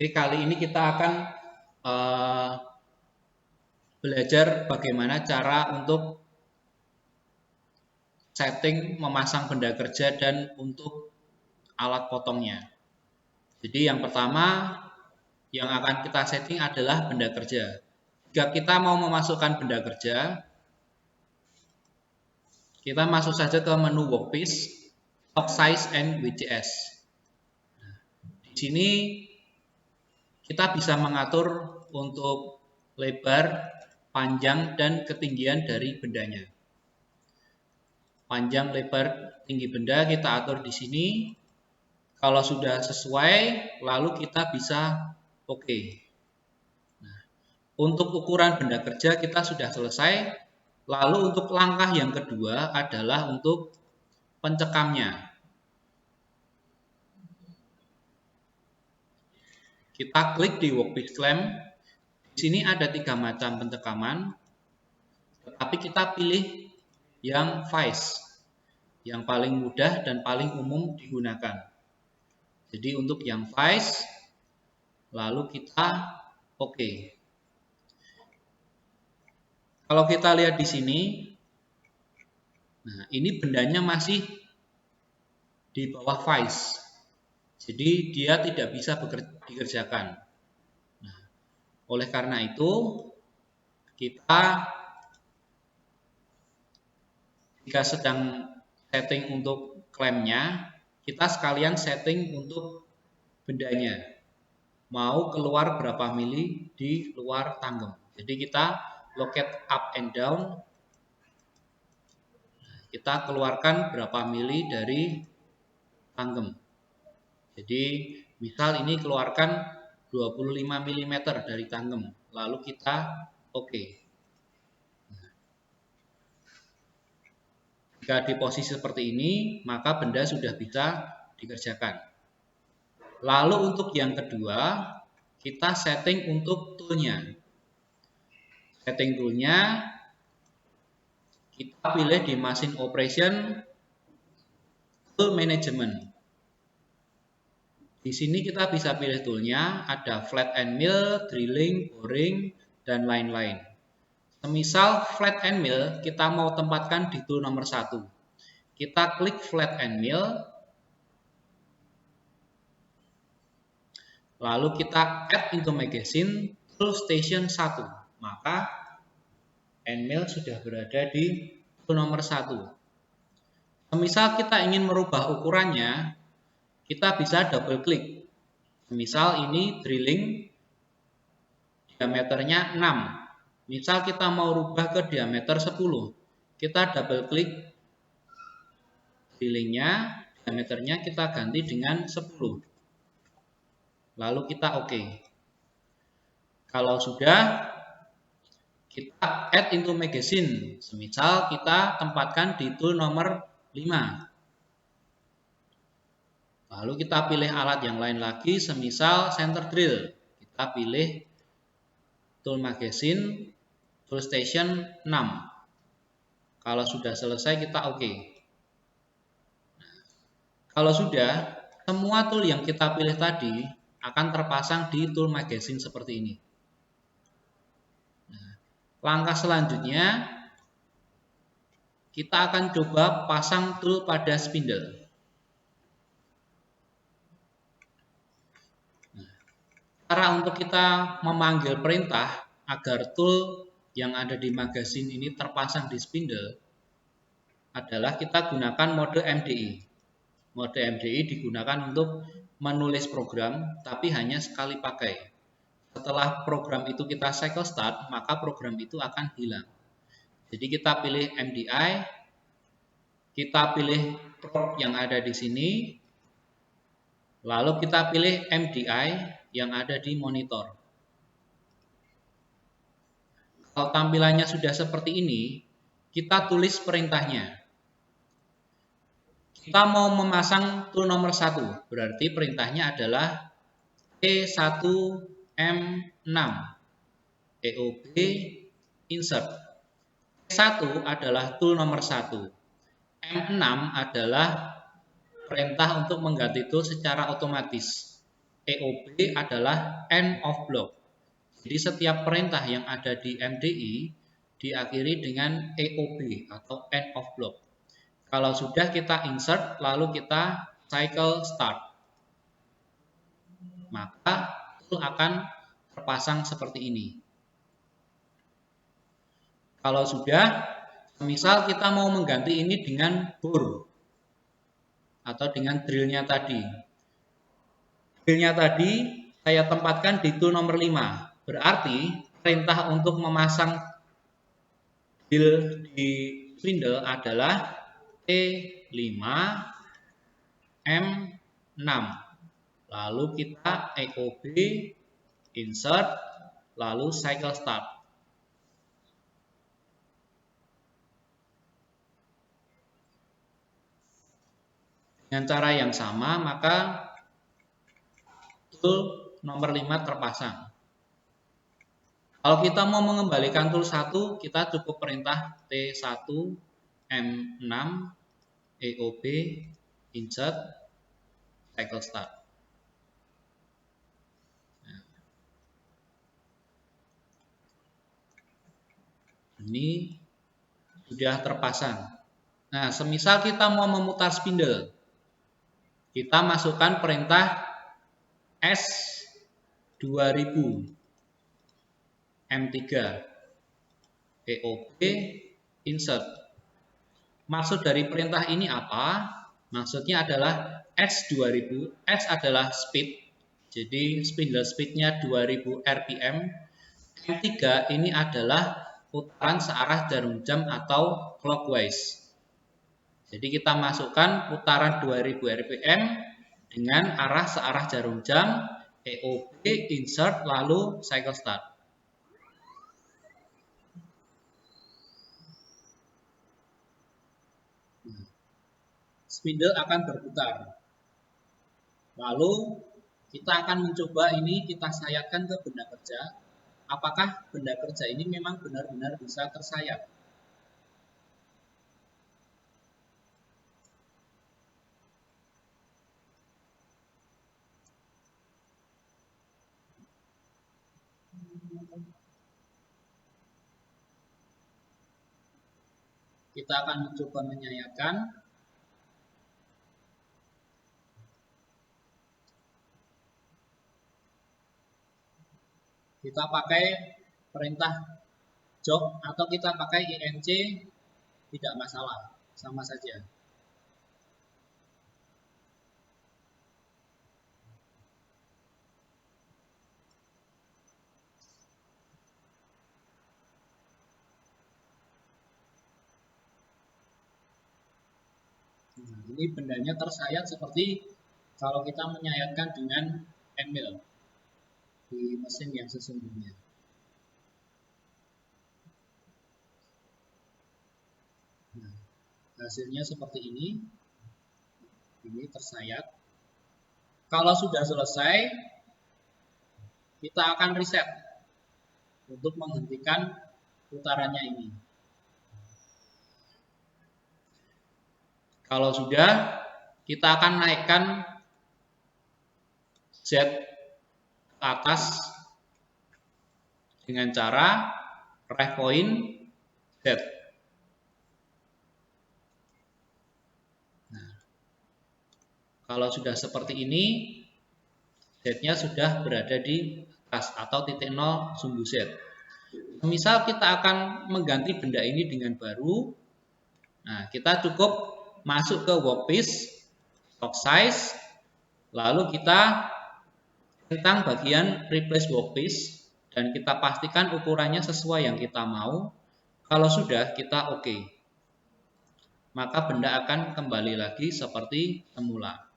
Jadi kali ini kita akan belajar bagaimana cara untuk setting memasang benda kerja dan untuk alat potongnya. Jadi yang pertama yang akan kita setting adalah benda kerja. Jika kita mau memasukkan benda kerja, kita masuk saja ke menu workpiece, stock size and WCS. Di sini kita bisa mengatur untuk lebar, panjang, dan ketinggian dari bendanya. Panjang, lebar, tinggi benda kita atur di sini. Kalau sudah sesuai, lalu kita bisa OK. Nah, untuk ukuran benda kerja kita sudah selesai. Lalu untuk langkah yang kedua adalah untuk pencekamnya. Kita klik di workpiece clamp. Di sini ada 3 macam pencekaman, tetapi kita pilih yang vice, yang paling mudah dan paling umum digunakan. Jadi untuk yang vice, lalu kita OK. Kalau kita lihat di sini, nah ini bendanya masih di bawah vice, jadi dia tidak bisa dikerjakan. Nah, oleh karena itu, kita jika sedang setting untuk klaimnya, kita sekalian setting untuk bendanya. Mau keluar berapa mili di luar tanggem. Jadi kita locate up and down. Kita keluarkan berapa mili dari tanggem. Jadi misal ini keluarkan 25 mm dari tanggem. Lalu kita OK. Jika di posisi seperti ini, maka benda sudah bisa dikerjakan. Lalu untuk yang kedua, kita setting untuk toolnya. Setting toolnya, kita pilih di machine operation, tool management. Di sini kita bisa pilih toolnya, ada flat and mill, drilling, boring, dan lain-lain. Semisal flat and mill, kita mau tempatkan di tool nomor 1. Kita klik flat and mill, lalu kita add into magazine tool station 1. Maka end mill sudah berada di tool nomor 1. Semisal kita ingin merubah ukurannya, kita bisa double klik. Misal ini drilling diameternya 6. Misal kita mau rubah ke diameter 10. Kita double klik drillingnya, diameternya kita ganti dengan 10. Lalu kita OK. Kalau sudah, kita add into magazine. Semisal kita tempatkan di tool nomor 5. Lalu kita pilih alat yang lain lagi, semisal center drill. Kita pilih tool magazine, tool station 6. Kalau sudah selesai kita OK. Nah, kalau sudah, semua tool yang kita pilih tadi akan terpasang di tool magazine seperti ini. Nah, langkah selanjutnya, kita akan coba pasang tool pada spindle. Cara untuk kita memanggil perintah agar tool yang ada di magazine ini terpasang di spindle adalah kita gunakan mode MDI. Mode MDI digunakan untuk menulis program, tapi hanya sekali pakai. Setelah program itu kita cycle start, maka program itu akan hilang. Jadi kita pilih MDI, kita pilih prop yang ada di sini, lalu kita pilih MDI yang ada di monitor. Kalau tampilannya sudah seperti ini, kita tulis perintahnya. Kita mau memasang tool nomor 1, berarti perintahnya adalah T1M6 EOB insert. T1 adalah tool nomor 1. M6 adalah perintah untuk mengganti tool secara otomatis. EOB adalah end of block. Jadi setiap perintah yang ada di MDI diakhiri dengan EOB atau end of block. Kalau sudah kita insert lalu kita cycle start, maka tool akan terpasang seperti ini. Kalau sudah, misal kita mau mengganti ini dengan bore atau dengan drillnya tadi. Drillnya tadi saya tempatkan di tool nomor 5. Berarti perintah untuk memasang drill di spindle adalah T5 M6. Lalu kita EOB, insert, lalu cycle start. Dengan cara yang sama, maka tool nomor 5 terpasang. Kalau kita mau mengembalikan tool 1, kita cukup perintah T1 M6 EOB insert cycle start. Ini sudah terpasang. Nah, semisal kita mau memutar spindle, kita masukkan perintah S2000 M3 EOB insert. Maksud dari perintah ini apa? Maksudnya adalah S2000, S adalah speed, jadi spindle speednya 2000 rpm. M3 ini adalah putaran searah jarum jam atau clockwise. Jadi kita masukkan putaran 2000 rpm dengan arah searah jarum jam, EOB insert lalu cycle start. Spindle akan berputar. Lalu kita akan mencoba ini, kita sayatkan ke benda kerja. Apakah benda kerja ini memang benar-benar bisa tersayat? Kita akan mencoba menyayatkan. Kita pakai perintah jog atau kita pakai INC, tidak masalah, sama saja. Nah, ini bendanya tersayat seperti kalau kita menyayatkan dengan handmill di mesin yang sesungguhnya. Nah, hasilnya seperti ini tersayat. Kalau sudah selesai, kita akan reset untuk menghentikan putarannya ini. Kalau sudah, kita akan naikkan Z ke atas dengan cara ref point Z. Nah, kalau sudah seperti ini, Z-nya sudah berada di atas atau titik 0 sumbu Z. Misal kita akan mengganti benda ini dengan baru, nah kita cukup masuk ke workpiece, stock size, lalu kita tentang bagian replace workpiece dan kita pastikan ukurannya sesuai yang kita mau. Kalau sudah, kita oke. Maka benda akan kembali lagi seperti semula.